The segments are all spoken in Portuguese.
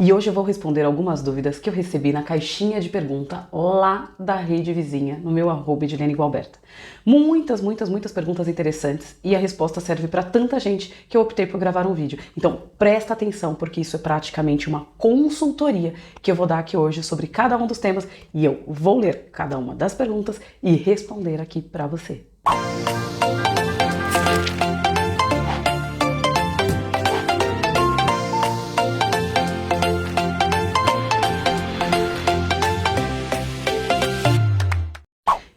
E hoje eu vou responder algumas dúvidas que eu recebi na caixinha de pergunta lá da rede vizinha, no meu @EdileniGualberta. Muitas perguntas interessantes e a resposta serve para tanta gente que eu optei por gravar um vídeo. Então presta atenção, porque isso é praticamente uma consultoria que eu vou dar aqui hoje sobre cada um dos temas e eu vou ler cada uma das perguntas e responder aqui para você.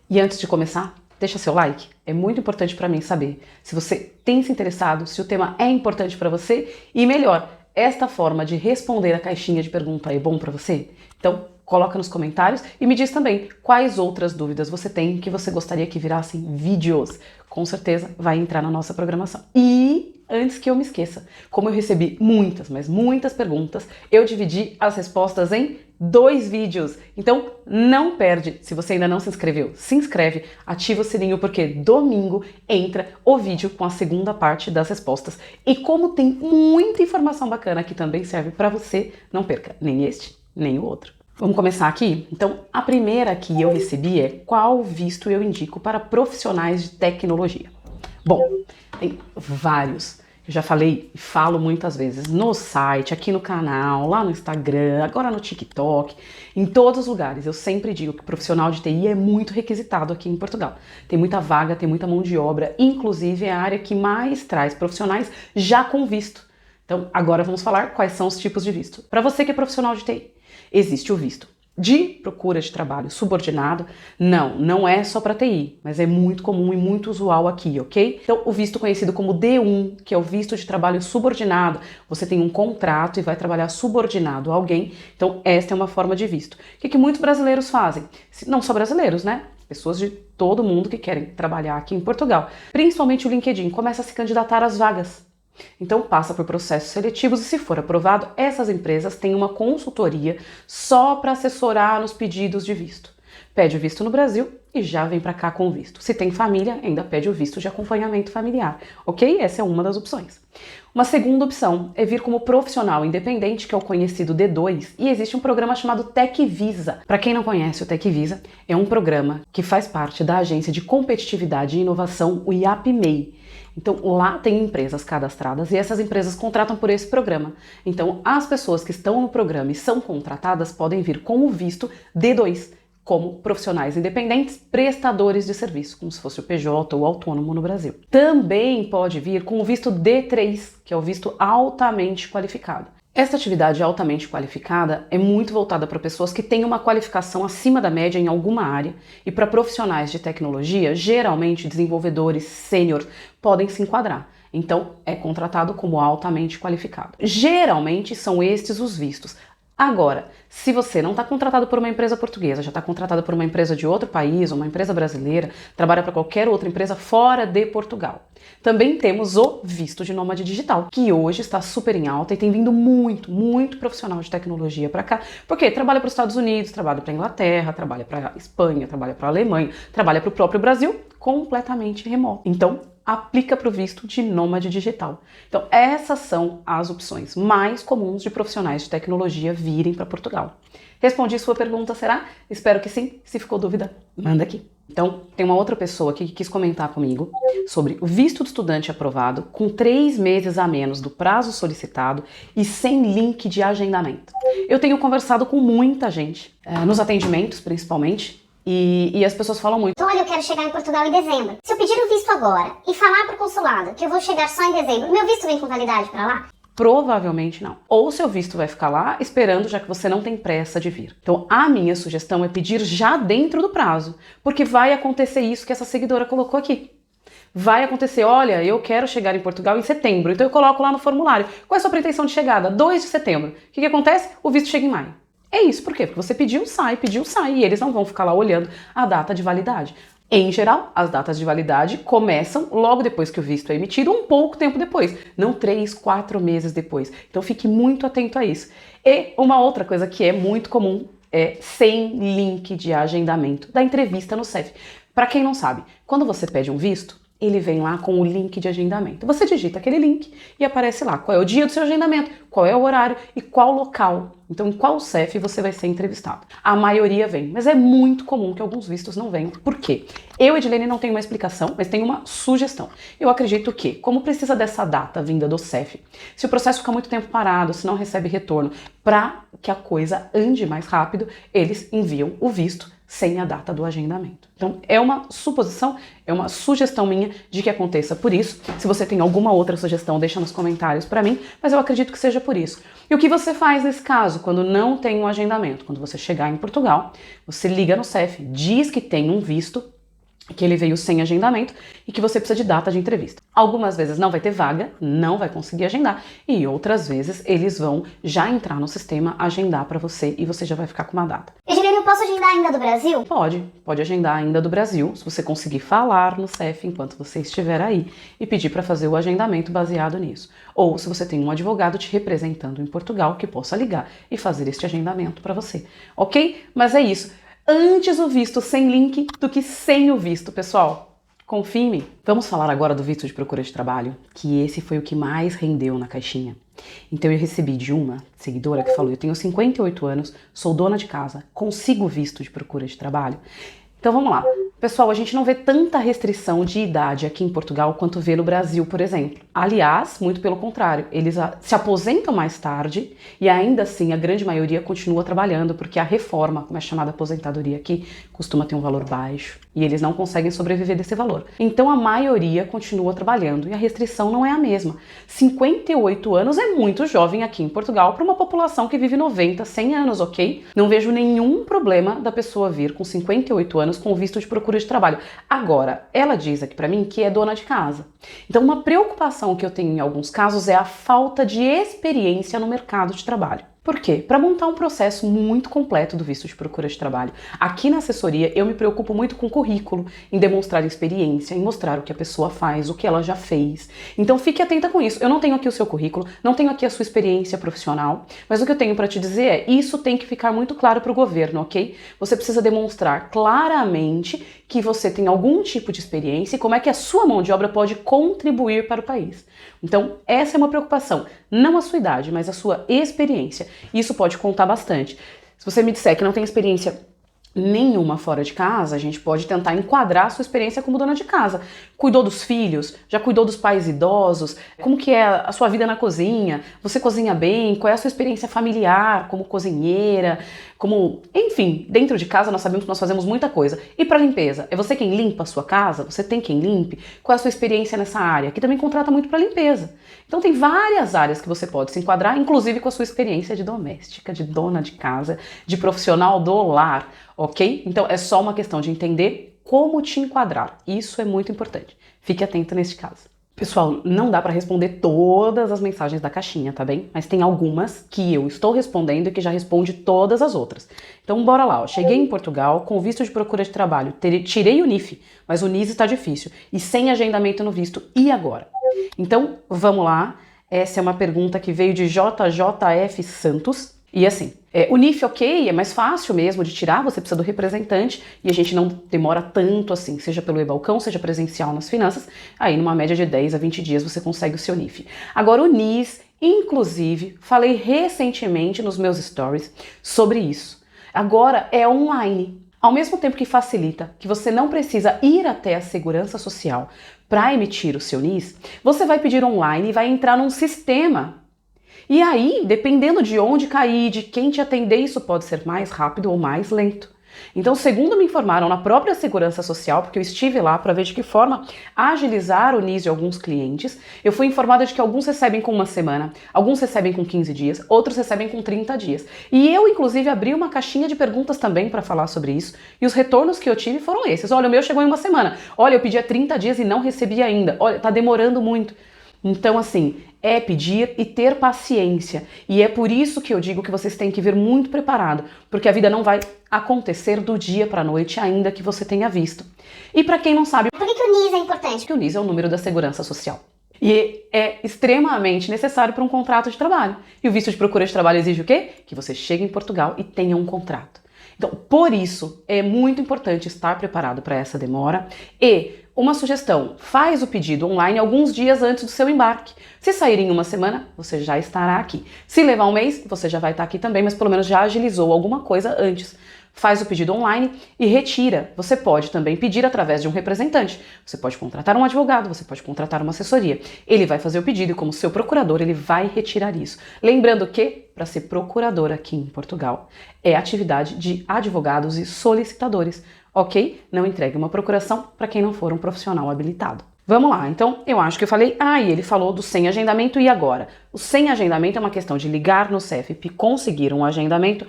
E antes de começar, deixa seu like, é muito importante para mim saber se você tem se interessado, se o tema é importante para você e melhor, esta forma de responder a caixinha de pergunta é bom para você? Então coloca nos comentários e me diz também quais outras dúvidas você tem que você gostaria que virassem vídeos. Com certeza vai entrar na nossa programação. E antes que eu me esqueça, como eu recebi muitas perguntas, eu dividi as respostas em 2 vídeos. Então não perde, se você ainda não se inscreveu, se inscreve, ativa o sininho porque domingo entra o vídeo com a segunda parte das respostas. E como tem muita informação bacana que também serve para você, não perca nem este, nem o outro. Vamos começar aqui? Então, a primeira que eu recebi é: qual visto eu indico para profissionais de tecnologia? Bom, tem vários. Eu já falei e falo muitas vezes no site, aqui no canal, lá no Instagram, agora no TikTok, em todos os lugares. Eu sempre digo que o profissional de TI é muito requisitado aqui em Portugal. Tem muita vaga, tem muita mão de obra, inclusive é a área que mais traz profissionais já com visto. Então, agora vamos falar quais são os tipos de visto. Para você que é profissional de TI, existe o visto de procura de trabalho subordinado. Não é só para TI, mas é muito comum e muito usual aqui, ok? Então, o visto conhecido como D1, que é o visto de trabalho subordinado. Você tem um contrato e vai trabalhar subordinado a alguém. Então, esta é uma forma de visto. O que muitos brasileiros fazem? Não só brasileiros, né? Pessoas de todo mundo que querem trabalhar aqui em Portugal. Principalmente o LinkedIn começa a se candidatar às vagas. Então passa por processos seletivos e, se for aprovado, essas empresas têm uma consultoria só para assessorar nos pedidos de visto. Pede o visto no Brasil e já vem para cá com o visto. Se tem família, ainda pede o visto de acompanhamento familiar, ok? Essa é uma das opções. Uma segunda opção é vir como profissional independente, que é o conhecido D2, e existe um programa chamado TecVisa. Para quem não conhece, o TecVisa é um programa que faz parte da Agência de Competitividade e Inovação, o IAPMEI. Então lá tem empresas cadastradas e essas empresas contratam por esse programa. Então as pessoas que estão no programa e são contratadas podem vir com o visto D2, como profissionais independentes, prestadores de serviço, como se fosse o PJ ou autônomo no Brasil. Também pode vir com o visto D3, que é o visto altamente qualificado. Esta atividade altamente qualificada é muito voltada para pessoas que têm uma qualificação acima da média em alguma área, e para profissionais de tecnologia, geralmente desenvolvedores sênior podem se enquadrar. Então é contratado como altamente qualificado. Geralmente são estes os vistos. Agora, se você não está contratado por uma empresa portuguesa, já está contratado por uma empresa de outro país, ou uma empresa brasileira, trabalha para qualquer outra empresa fora de Portugal. Também temos o visto de nômade digital, que hoje está super em alta e tem vindo muito profissional de tecnologia para cá, porque trabalha para os Estados Unidos, trabalha para a Inglaterra, trabalha para a Espanha, trabalha para a Alemanha, trabalha para o próprio Brasil, completamente remoto. Então, aplica para o visto de nômade digital. Então, essas são as opções mais comuns de profissionais de tecnologia virem para Portugal. Respondi sua pergunta, será? Espero que sim. Se ficou dúvida, manda aqui. Então, tem uma outra pessoa aqui que quis comentar comigo sobre o visto de estudante aprovado com 3 meses a menos do prazo solicitado e sem link de agendamento. Eu tenho conversado com muita gente, nos atendimentos principalmente, e as pessoas falam muito: olha, eu quero chegar em Portugal em dezembro. Se eu pedir o visto agora e falar pro consulado que eu vou chegar só em dezembro, meu visto vem com validade para lá? Provavelmente não. Ou seu visto vai ficar lá esperando, já que você não tem pressa de vir. Então a minha sugestão é pedir já dentro do prazo, porque vai acontecer isso que essa seguidora colocou aqui. Vai acontecer: olha, eu quero chegar em Portugal em setembro, então eu coloco lá no formulário: qual é a sua pretensão de chegada? 2 de setembro. O que acontece? O visto chega em maio. É isso, por quê? Porque você pediu, sai, e eles não vão ficar lá olhando a data de validade. Em geral, as datas de validade começam logo depois que o visto é emitido, um pouco tempo depois, não 3, 4 meses depois. Então fique muito atento a isso. E uma outra coisa que é muito comum é sem link de agendamento da entrevista no CEF. Para quem não sabe, quando você pede um visto, ele vem lá com o link de agendamento. Você digita aquele link e aparece lá qual é o dia do seu agendamento, qual é o horário e qual local. Então, em qual CEF você vai ser entrevistado. A maioria vem, mas é muito comum que alguns vistos não venham. Por quê? Eu, Edilene, não tenho uma explicação, mas tenho uma sugestão. Eu acredito que, como precisa dessa data vinda do CEF, se o processo fica muito tempo parado, se não recebe retorno, para que a coisa ande mais rápido, eles enviam o visto sem a data do agendamento. Então, é uma suposição, é uma sugestão minha de que aconteça por isso. Se você tem alguma outra sugestão, deixa nos comentários para mim, mas eu acredito que seja por isso. E o que você faz nesse caso, quando não tem um agendamento? Quando você chegar em Portugal, você liga no CEF, diz que tem um visto, que ele veio sem agendamento e que você precisa de data de entrevista. Algumas vezes não vai ter vaga, não vai conseguir agendar, e outras vezes eles vão já entrar no sistema, agendar para você e você já vai ficar com uma data. Edilene, eu posso agendar ainda do Brasil? Pode agendar ainda do Brasil, se você conseguir falar no CEF enquanto você estiver aí e pedir para fazer o agendamento baseado nisso. Ou se você tem um advogado te representando em Portugal que possa ligar e fazer este agendamento para você, ok? Mas é isso. Antes o visto sem link do que sem o visto, pessoal. Confie em mim. Vamos falar agora do visto de procura de trabalho, que esse foi o que mais rendeu na caixinha. Então eu recebi de uma seguidora que falou: eu tenho 58 anos, sou dona de casa, consigo visto de procura de trabalho? Então vamos lá. Pessoal, a gente não vê tanta restrição de idade aqui em Portugal quanto vê no Brasil, por exemplo. Aliás, muito pelo contrário, eles se aposentam mais tarde e ainda assim a grande maioria continua trabalhando, porque a reforma, como é chamada aposentadoria aqui, costuma ter um valor baixo e eles não conseguem sobreviver desse valor. Então a maioria continua trabalhando e a restrição não é a mesma. 58 anos é muito jovem aqui em Portugal para uma população que vive 90, 100 anos, ok? Não vejo nenhum problema da pessoa vir com 58 anos com visto de procura de trabalho. Agora, ela diz aqui pra mim que é dona de casa. Então, uma preocupação que eu tenho em alguns casos é a falta de experiência no mercado de trabalho. Por quê? Para montar um processo muito completo do visto de procura de trabalho. Aqui na assessoria eu me preocupo muito com o currículo, em demonstrar experiência, em mostrar o que a pessoa faz, o que ela já fez. Então fique atenta com isso. Eu não tenho aqui o seu currículo, não tenho aqui a sua experiência profissional, mas o que eu tenho para te dizer é, isso tem que ficar muito claro para o governo, ok? Você precisa demonstrar claramente que você tem algum tipo de experiência e como é que a sua mão de obra pode contribuir para o país. Então, essa é uma preocupação, não a sua idade, mas a sua experiência. Isso pode contar bastante. Se você me disser que não tem experiência nenhuma fora de casa, a gente pode tentar enquadrar a sua experiência como dona de casa. Cuidou dos filhos? Já cuidou dos pais idosos? Como que é a sua vida na cozinha? Você cozinha bem? Qual é a sua experiência familiar como cozinheira? Enfim, dentro de casa nós sabemos que nós fazemos muita coisa. E para limpeza? É você quem limpa a sua casa? Você tem quem limpe? Qual é a sua experiência nessa área? Que também contrata muito para limpeza. Então tem várias áreas que você pode se enquadrar, inclusive com a sua experiência de doméstica, de dona de casa, de profissional do lar, ok? Então é só uma questão de entender como te enquadrar. Isso é muito importante. Fique atenta neste caso. Pessoal, não dá para responder todas as mensagens da caixinha, tá bem? Mas tem algumas que eu estou respondendo e que já responde todas as outras. Então bora lá, ó. Cheguei em Portugal com visto de procura de trabalho, tirei o NIF, mas o NIS está difícil e sem agendamento no visto, e agora? Então vamos lá, essa é uma pergunta que veio de JJF Santos. E assim, o NIF, ok, é mais fácil mesmo de tirar, você precisa do representante e a gente não demora tanto assim, seja pelo e-balcão, seja presencial nas finanças, aí numa média de 10 a 20 dias você consegue o seu NIF. Agora o NIS, inclusive, falei recentemente nos meus stories sobre isso. Agora é online. Ao mesmo tempo que facilita, que você não precisa ir até a Segurança Social para emitir o seu NIS, você vai pedir online e vai entrar num sistema. E aí, dependendo de onde cair, de quem te atender, isso pode ser mais rápido ou mais lento. Então, segundo me informaram na própria Segurança Social, porque eu estive lá para ver de que forma agilizar o NIS de alguns clientes, eu fui informada de que alguns recebem com uma semana, alguns recebem com 15 dias, outros recebem com 30 dias. E eu, inclusive, abri uma caixinha de perguntas também para falar sobre isso, e os retornos que eu tive foram esses. Olha, o meu chegou em uma semana. Olha, eu pedi há 30 dias e não recebi ainda. Olha, tá demorando muito. Então, assim, é pedir e ter paciência. E é por isso que eu digo que vocês têm que vir muito preparado, porque a vida não vai acontecer do dia para a noite, ainda que você tenha visto. E para quem não sabe, por que o NIS é importante? Porque o NIS é o número da Segurança Social. E é extremamente necessário para um contrato de trabalho. E o visto de procura de trabalho exige o quê? Que você chegue em Portugal e tenha um contrato. Então, por isso, é muito importante estar preparado para essa demora e uma sugestão, faz o pedido online alguns dias antes do seu embarque. Se sair em uma semana, você já estará aqui. Se levar um mês, você já vai estar aqui também, mas pelo menos já agilizou alguma coisa antes. Faz o pedido online e retira. Você pode também pedir através de um representante. Você pode contratar um advogado, você pode contratar uma assessoria. Ele vai fazer o pedido e, como seu procurador, ele vai retirar isso. Lembrando que, para ser procurador aqui em Portugal, é atividade de advogados e solicitadores, ok? Não entregue uma procuração para quem não for um profissional habilitado. Vamos lá, então eu acho que eu falei, e ele falou do sem agendamento e agora? O sem agendamento é uma questão de ligar no CEFIP, conseguir um agendamento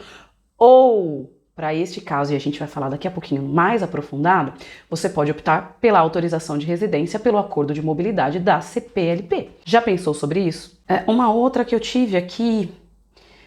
ou... Para este caso, e a gente vai falar daqui a pouquinho mais aprofundado, você pode optar pela autorização de residência pelo acordo de mobilidade da CPLP. Já pensou sobre isso? Uma outra que eu tive aqui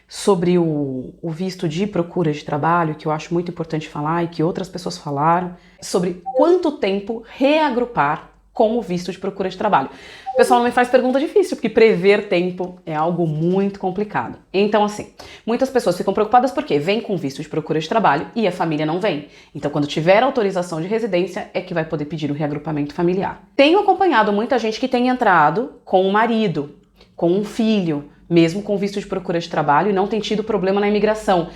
sobre o visto de procura de trabalho, que eu acho muito importante falar e que outras pessoas falaram, sobre quanto tempo reagrupar com o visto de procura de trabalho. O pessoal não me faz pergunta difícil, porque prever tempo é algo muito complicado. Então, assim, muitas pessoas ficam preocupadas porque vem com visto de procura de trabalho e a família não vem. Então, quando tiver autorização de residência, é que vai poder pedir o reagrupamento familiar. Tenho acompanhado muita gente que tem entrado com um marido, com um filho, mesmo com visto de procura de trabalho e não tem tido problema na imigração.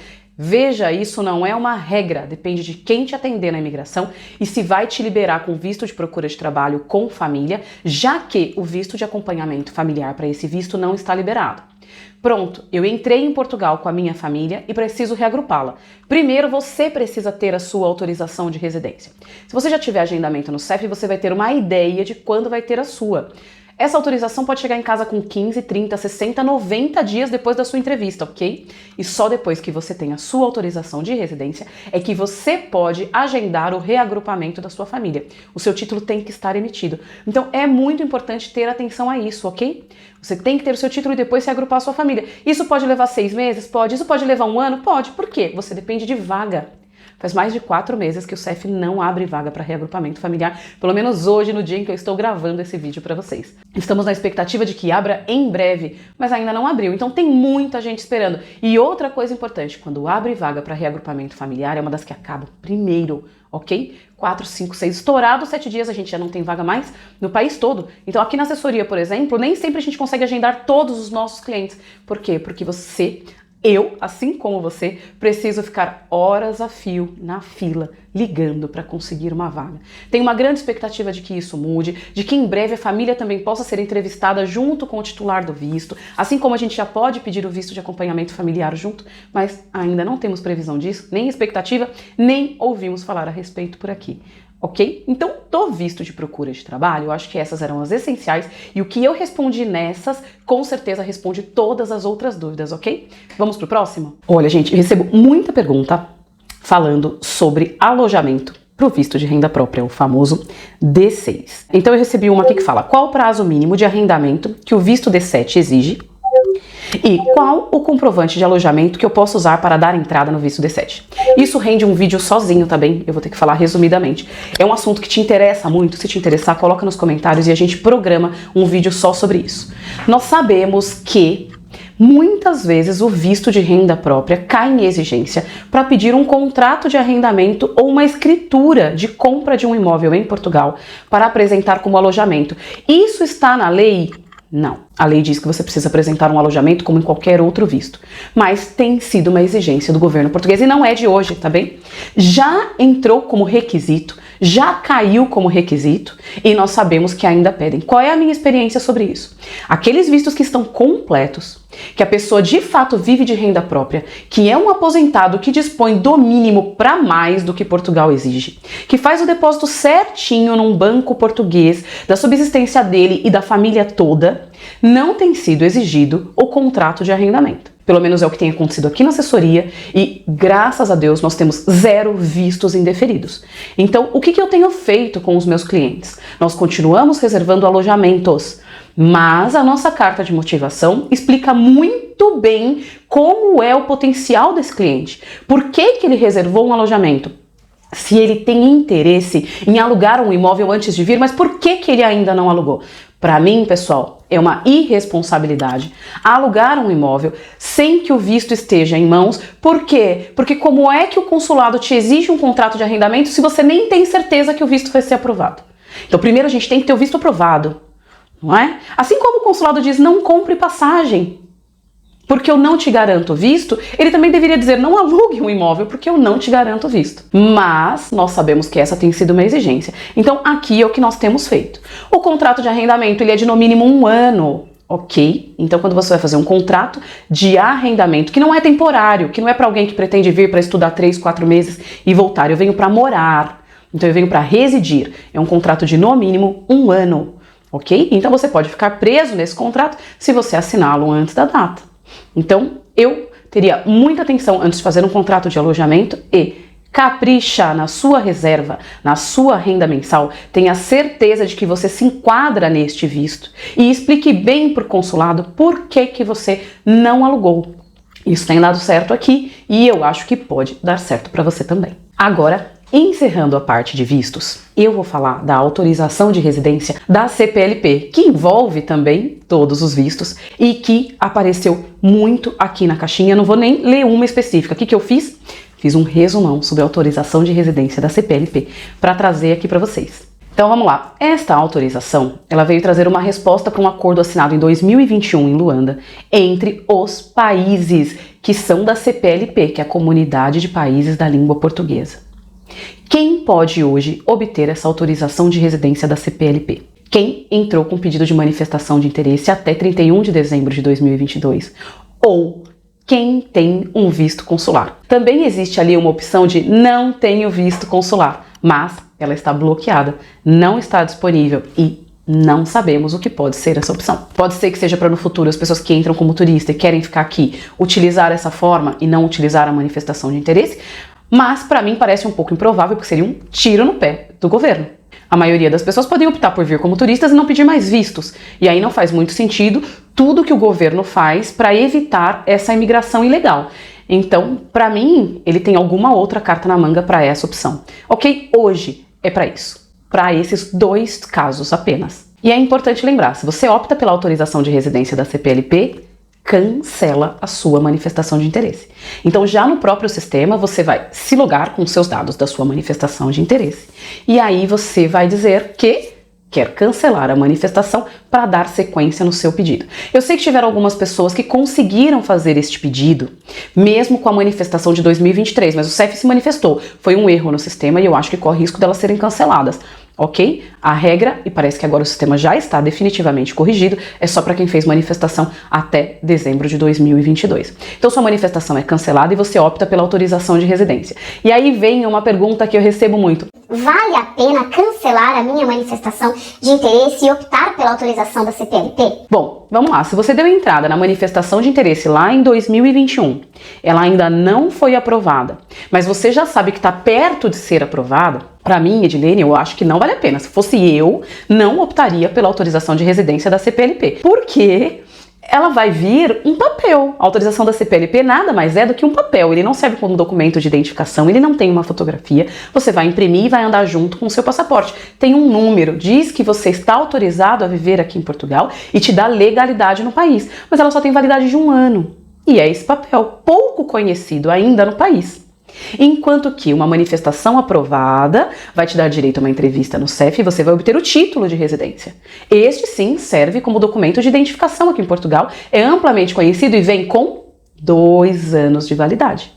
Veja, isso não é uma regra, depende de quem te atender na imigração e se vai te liberar com visto de procura de trabalho com família, já que o visto de acompanhamento familiar para esse visto não está liberado. Pronto, eu entrei em Portugal com a minha família e preciso reagrupá-la. Primeiro, você precisa ter a sua autorização de residência. Se você já tiver agendamento no CEF, você vai ter uma ideia de quando vai ter a sua. Essa autorização pode chegar em casa com 15, 30, 60, 90 dias depois da sua entrevista, ok? E só depois que você tem a sua autorização de residência é que você pode agendar o reagrupamento da sua família. O seu título tem que estar emitido. Então é muito importante ter atenção a isso, ok? Você tem que ter o seu título e depois se agrupar a sua família. Isso pode levar 6 meses? Pode. Isso pode levar 1 ano? Pode. Por quê? Você depende de vaga. Faz mais de 4 meses que o CEF não abre vaga para reagrupamento familiar, pelo menos hoje, no dia em que eu estou gravando esse vídeo para vocês. Estamos na expectativa de que abra em breve, mas ainda não abriu, então tem muita gente esperando. E outra coisa importante, quando abre vaga para reagrupamento familiar, é uma das que acaba primeiro, ok? 4, 5, 6, estourado 7 dias a gente já não tem vaga mais no país todo. Então aqui na assessoria, por exemplo, nem sempre a gente consegue agendar todos os nossos clientes. Por quê? Porque eu, assim como você, preciso ficar horas a fio na fila, ligando para conseguir uma vaga. Tenho uma grande expectativa de que isso mude, de que em breve a família também possa ser entrevistada junto com o titular do visto, assim como a gente já pode pedir o visto de acompanhamento familiar junto, mas ainda não temos previsão disso, nem expectativa, nem ouvimos falar a respeito por aqui. Ok? Então, do visto de procura de trabalho, eu acho que essas eram as essenciais e o que eu respondi nessas, com certeza responde todas as outras dúvidas, ok? Vamos pro próximo? Olha, gente, eu recebo muita pergunta falando sobre alojamento para o visto de renda própria, o famoso D6. Então, eu recebi uma aqui que fala: qual o prazo mínimo de arrendamento que o visto D7 exige? E qual o comprovante de alojamento que eu posso usar para dar entrada no visto D7? Isso rende um vídeo sozinho, tá bem? Eu vou ter que falar resumidamente. É um assunto que te interessa muito. Se te interessar, coloca nos comentários e a gente programa um vídeo só sobre isso. Nós sabemos que muitas vezes o visto de renda própria cai em exigência para pedir um contrato de arrendamento ou uma escritura de compra de um imóvel em Portugal para apresentar como alojamento. Isso está na lei? Não. A lei diz que você precisa apresentar um alojamento como em qualquer outro visto. Mas tem sido uma exigência do governo português e não é de hoje, tá bem? Já entrou como requisito, já caiu como requisito e nós sabemos que ainda pedem. Qual é a minha experiência sobre isso? Aqueles vistos que estão completos, que a pessoa de fato vive de renda própria, que é um aposentado que dispõe do mínimo para mais do que Portugal exige, que faz o depósito certinho num banco português da subsistência dele e da família toda, não tem sido exigido o contrato de arrendamento. Pelo menos é o que tem acontecido aqui na assessoria e, graças a Deus, nós temos 0 vistos indeferidos. Então, o que eu tenho feito com os meus clientes? Nós continuamos reservando alojamentos, mas a nossa carta de motivação explica muito bem como é o potencial desse cliente. Por que ele reservou um alojamento? Se ele tem interesse em alugar um imóvel antes de vir, mas por que ele ainda não alugou? Para mim, pessoal, é uma irresponsabilidade alugar um imóvel sem que o visto esteja em mãos. Por quê? Porque como é que o consulado te exige um contrato de arrendamento se você nem tem certeza que o visto vai ser aprovado? Então, primeiro a gente tem que ter o visto aprovado, não é? Assim como o consulado diz, não compre passagem, porque eu não te garanto visto, ele também deveria dizer, não alugue um imóvel, porque eu não te garanto visto. Mas nós sabemos que essa tem sido uma exigência. Então, aqui é o que nós temos feito. O contrato de arrendamento, ele é de no mínimo 1 ano. Ok? Então, quando você vai fazer um contrato de arrendamento, que não é temporário, que não é para alguém que pretende vir para estudar 3, 4 meses e voltar, eu venho para morar, então eu venho para residir. É um contrato de no mínimo 1 ano, ok? Então, você pode ficar preso nesse contrato se você assiná-lo antes da data. Então, eu teria muita atenção antes de fazer um contrato de alojamento e capricha na sua reserva, na sua renda mensal, tenha certeza de que você se enquadra neste visto e explique bem para o consulado por que você não alugou. Isso tem dado certo aqui e eu acho que pode dar certo para você também. Agora, encerrando a parte de vistos, eu vou falar da autorização de residência da CPLP, que envolve também todos os vistos e que apareceu muito aqui na caixinha. Não vou nem ler uma específica. O que eu fiz? Fiz um resumão sobre a autorização de residência da CPLP para trazer aqui para vocês. Então vamos lá. Esta autorização, ela veio trazer uma resposta para um acordo assinado em 2021 em Luanda entre os países que são da CPLP, que é a Comunidade de Países da Língua Portuguesa. Quem pode hoje obter essa autorização de residência da CPLP? Quem entrou com pedido de manifestação de interesse até 31 de dezembro de 2022 ou quem tem um visto consular. Também existe ali uma opção de não tenho visto consular, mas ela está bloqueada, não está disponível e não sabemos o que pode ser essa opção. Pode ser que seja para no futuro as pessoas que entram como turista e querem ficar aqui utilizar essa forma e não utilizar a manifestação de interesse, mas para mim parece um pouco improvável porque seria um tiro no pé do governo. A maioria das pessoas podem optar por vir como turistas e não pedir mais vistos. E aí não faz muito sentido tudo que o governo faz para evitar essa imigração ilegal. Então, para mim, ele tem alguma outra carta na manga para essa opção. Ok? Hoje é para isso. Para esses 2 casos apenas. E é importante lembrar, se você opta pela autorização de residência da CPLP, cancela a sua manifestação de interesse. Então, já no próprio sistema, você vai se logar com os seus dados da sua manifestação de interesse. E aí você vai dizer que quer cancelar a manifestação para dar sequência no seu pedido. Eu sei que tiveram algumas pessoas que conseguiram fazer este pedido, mesmo com a manifestação de 2023, mas o CEF se manifestou. Foi um erro no sistema e eu acho que corre risco delas serem canceladas. Ok? A regra, e parece que agora o sistema já está definitivamente corrigido, é só para quem fez manifestação até dezembro de 2022. Então sua manifestação é cancelada e você opta pela autorização de residência. E aí vem uma pergunta que eu recebo muito. Vale a pena cancelar a minha manifestação de interesse e optar pela autorização da CPLP? Bom, vamos lá. Se você deu entrada na manifestação de interesse lá em 2021, ela ainda não foi aprovada, mas você já sabe que está perto de ser aprovada, para mim, Edilene, eu acho que não vale a pena. Se fosse eu, não optaria pela autorização de residência da CPLP. Porque ela vai vir um papel. A autorização da CPLP nada mais é do que um papel. Ele não serve como documento de identificação, ele não tem uma fotografia. Você vai imprimir e vai andar junto com o seu passaporte. Tem um número, diz que você está autorizado a viver aqui em Portugal e te dá legalidade no país. Mas ela só tem validade de 1 ano. E é esse papel, pouco conhecido ainda no país. Enquanto que uma manifestação aprovada vai te dar direito a uma entrevista no CEF e você vai obter o título de residência. Este sim serve como documento de identificação aqui em Portugal, é amplamente conhecido e vem com 2 anos de validade.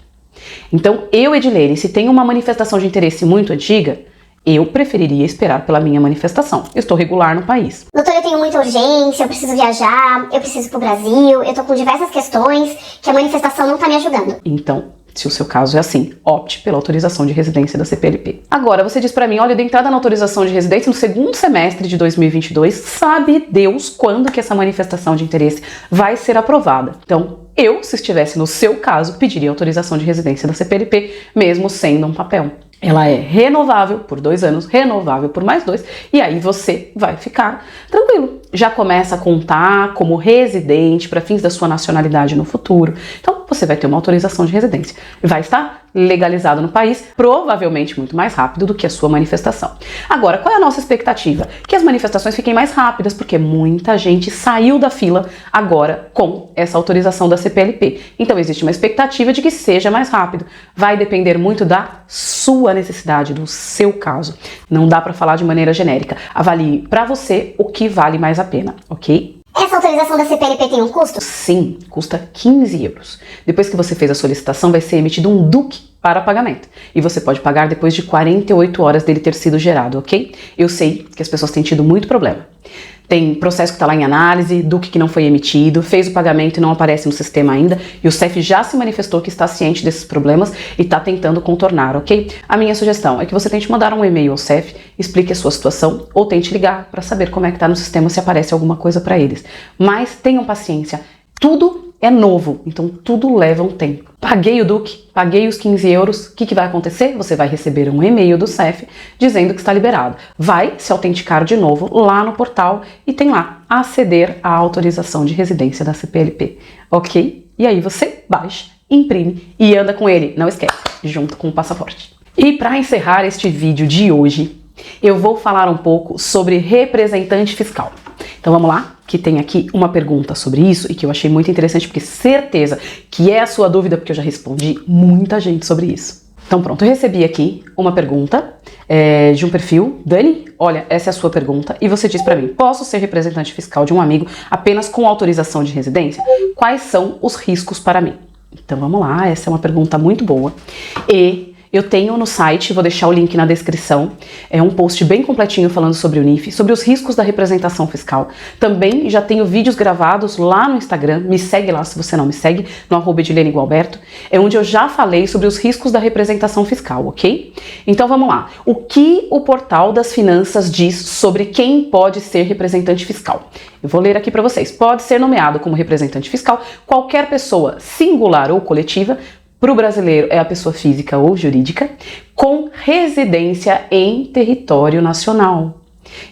Então eu, Edilene, se tem uma manifestação de interesse muito antiga, eu preferiria esperar pela minha manifestação. Eu estou regular no país. Doutor, eu tenho muita urgência, eu preciso viajar, eu preciso ir pro Brasil, eu tô com diversas questões que a manifestação não tá me ajudando. Então, se o seu caso é assim, opte pela autorização de residência da CPLP. Agora, você diz pra mim, olha, eu dei entrada na autorização de residência no 2º semestre de 2022, sabe Deus quando que essa manifestação de interesse vai ser aprovada. Então, eu, se estivesse no seu caso, pediria autorização de residência da CPLP, mesmo sendo um papel. Ela é renovável por 2 anos, renovável por mais 2, e aí você vai ficar tranquilo. Já começa a contar como residente para fins da sua nacionalidade no futuro. Então, você vai ter uma autorização de residência. Vai estar legalizado no país, provavelmente muito mais rápido do que a sua manifestação. Agora, qual é a nossa expectativa? Que as manifestações fiquem mais rápidas, porque muita gente saiu da fila agora com essa autorização da CPLP. Então, existe uma expectativa de que seja mais rápido. Vai depender muito da sua sua necessidade, do seu caso. Não dá para falar de maneira genérica. Avalie para você o que vale mais a pena, ok? Essa autorização da CPLP tem um custo? Sim, custa 15 euros. Depois que você fez a solicitação, vai ser emitido um DUC para pagamento. E você pode pagar depois de 48 horas dele ter sido gerado, ok? Eu sei que as pessoas têm tido muito problema. Tem processo que está lá em análise, DUC que não foi emitido, fez o pagamento e não aparece no sistema ainda, e o CEF já se manifestou que está ciente desses problemas e está tentando contornar, ok? A minha sugestão é que você tente mandar um e-mail ao CEF, explique a sua situação, ou tente ligar para saber como é que está no sistema, se aparece alguma coisa para eles. Mas tenham paciência, tudo é novo, então tudo leva um tempo. Paguei o DUC, paguei os 15 euros, o que vai acontecer? Você vai receber um e-mail do CEF dizendo que está liberado. Vai se autenticar de novo lá no portal e tem lá, aceder à autorização de residência da CPLP, ok? E aí você baixa, imprime e anda com ele, não esquece, junto com o passaporte. E para encerrar este vídeo de hoje, eu vou falar um pouco sobre representante fiscal. Então vamos lá, que tem aqui uma pergunta sobre isso e que eu achei muito interessante, porque certeza que é a sua dúvida, porque eu já respondi muita gente sobre isso. Então pronto, eu recebi aqui uma pergunta de um perfil. Dani, olha, essa é a sua pergunta e você diz para mim: posso ser representante fiscal de um amigo apenas com autorização de residência? Quais são os riscos para mim? Então vamos lá, essa é uma pergunta muito boa. E eu tenho no site, vou deixar o link na descrição, é um post bem completinho falando sobre o NIF, sobre os riscos da representação fiscal. Também já tenho vídeos gravados lá no Instagram, me segue lá se você não me segue, no @edilene_gualberto, é onde eu já falei sobre os riscos da representação fiscal, ok? Então vamos lá. O que o Portal das Finanças diz sobre quem pode ser representante fiscal? Eu vou ler aqui para vocês. Pode ser nomeado como representante fiscal qualquer pessoa, singular ou coletiva. Para o brasileiro é a pessoa física ou jurídica, com residência em território nacional.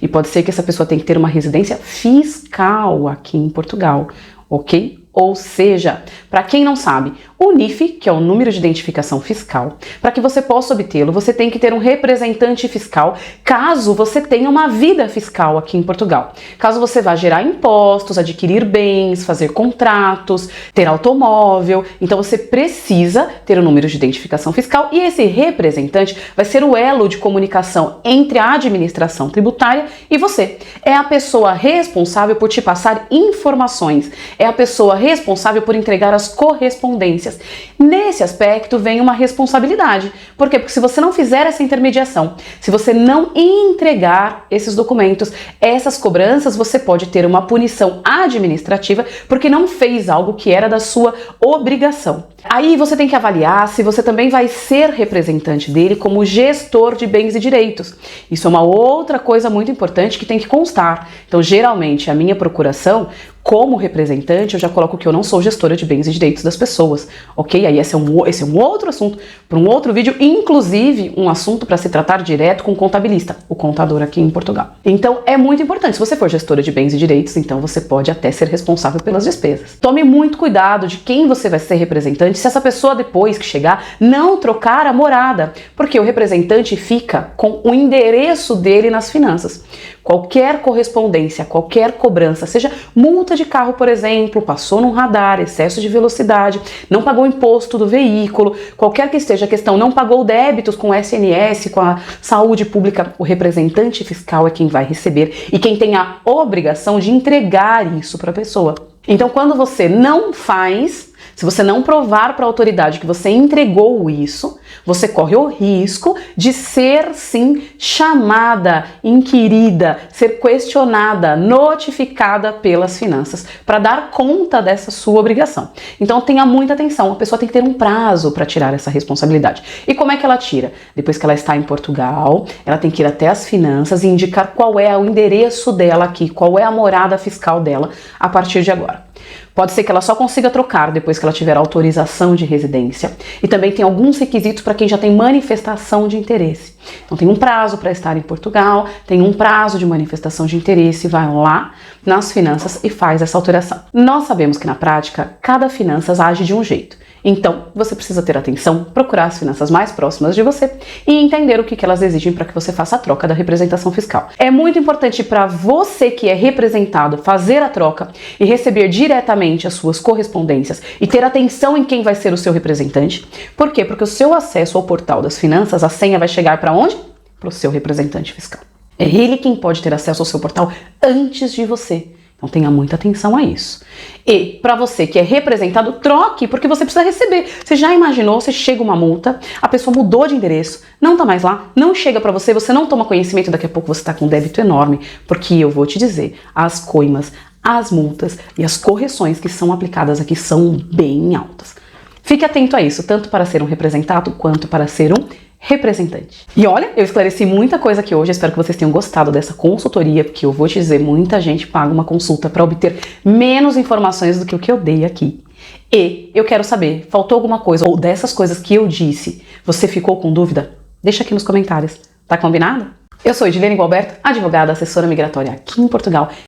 E pode ser que essa pessoa tenha que ter uma residência fiscal aqui em Portugal, ok? Ou seja, para quem não sabe, o NIF, que é o número de identificação fiscal, para que você possa obtê-lo, você tem que ter um representante fiscal, caso você tenha uma vida fiscal aqui em Portugal. Caso você vá gerar impostos, adquirir bens, fazer contratos, ter automóvel, então você precisa ter o número de identificação fiscal e esse representante vai ser o elo de comunicação entre a administração tributária e você. É a pessoa responsável por te passar informações, é a pessoa responsável por entregar as correspondências. Nesse aspecto vem uma responsabilidade. Por quê? Porque se você não fizer essa intermediação, se você não entregar esses documentos, essas cobranças, você pode ter uma punição administrativa porque não fez algo que era da sua obrigação. Aí você tem que avaliar se você também vai ser representante dele como gestor de bens e direitos. Isso é uma outra coisa muito importante que tem que constar. Então, geralmente, a minha procuração como representante, eu já coloco que eu não sou gestora de bens e direitos das pessoas, ok? Aí esse é um outro assunto para um outro vídeo, inclusive um assunto para se tratar direto com o contabilista, o contador aqui em Portugal. Então é muito importante, se você for gestora de bens e direitos, então você pode até ser responsável pelas despesas. Tome muito cuidado de quem você vai ser representante, se essa pessoa depois que chegar não trocar a morada, porque o representante fica com o endereço dele nas finanças. Qualquer correspondência, qualquer cobrança, seja multa de carro, por exemplo, passou num radar, excesso de velocidade, não pagou o imposto do veículo, qualquer que esteja a questão, não pagou débitos com o SNS, com a saúde pública, o representante fiscal é quem vai receber e quem tem a obrigação de entregar isso para a pessoa. Então, quando você não faz, se você não provar para a autoridade que você entregou isso, você corre o risco de ser, sim, chamada, inquirida, ser questionada, notificada pelas finanças para dar conta dessa sua obrigação. Então tenha muita atenção, a pessoa tem que ter um prazo para tirar essa responsabilidade. E como é que ela tira? Depois que ela está em Portugal, ela tem que ir até as finanças e indicar qual é o endereço dela aqui, qual é a morada fiscal dela a partir de agora. Pode ser que ela só consiga trocar depois que ela tiver autorização de residência. E também tem alguns requisitos para quem já tem manifestação de interesse. Então tem um prazo para estar em Portugal, tem um prazo de manifestação de interesse, vai lá nas finanças e faz essa alteração. Nós sabemos que na prática, cada finanças age de um jeito. Então, você precisa ter atenção, procurar as finanças mais próximas de você e entender o que elas exigem para que você faça a troca da representação fiscal. É muito importante para você que é representado fazer a troca e receber diretamente as suas correspondências e ter atenção em quem vai ser o seu representante. Por quê? Porque o seu acesso ao portal das finanças, a senha vai chegar para onde? Para o seu representante fiscal. É ele quem pode ter acesso ao seu portal antes de você. Então tenha muita atenção a isso. E para você que é representado, troque, porque você precisa receber. Você já imaginou, você chega uma multa, a pessoa mudou de endereço, não tá mais lá, não chega para você, você não toma conhecimento, daqui a pouco você tá com um débito enorme, porque eu vou te dizer, as coimas, as multas e as correções que são aplicadas aqui são bem altas. Fique atento a isso, tanto para ser um representado quanto para ser um representante. E olha, eu esclareci muita coisa aqui hoje, espero que vocês tenham gostado dessa consultoria, porque eu vou te dizer, muita gente paga uma consulta para obter menos informações do que o que eu dei aqui. E eu quero saber, faltou alguma coisa ou dessas coisas que eu disse, você ficou com dúvida? Deixa aqui nos comentários, tá combinado? Eu sou Edilene Gualberto, advogada, assessora migratória aqui em Portugal,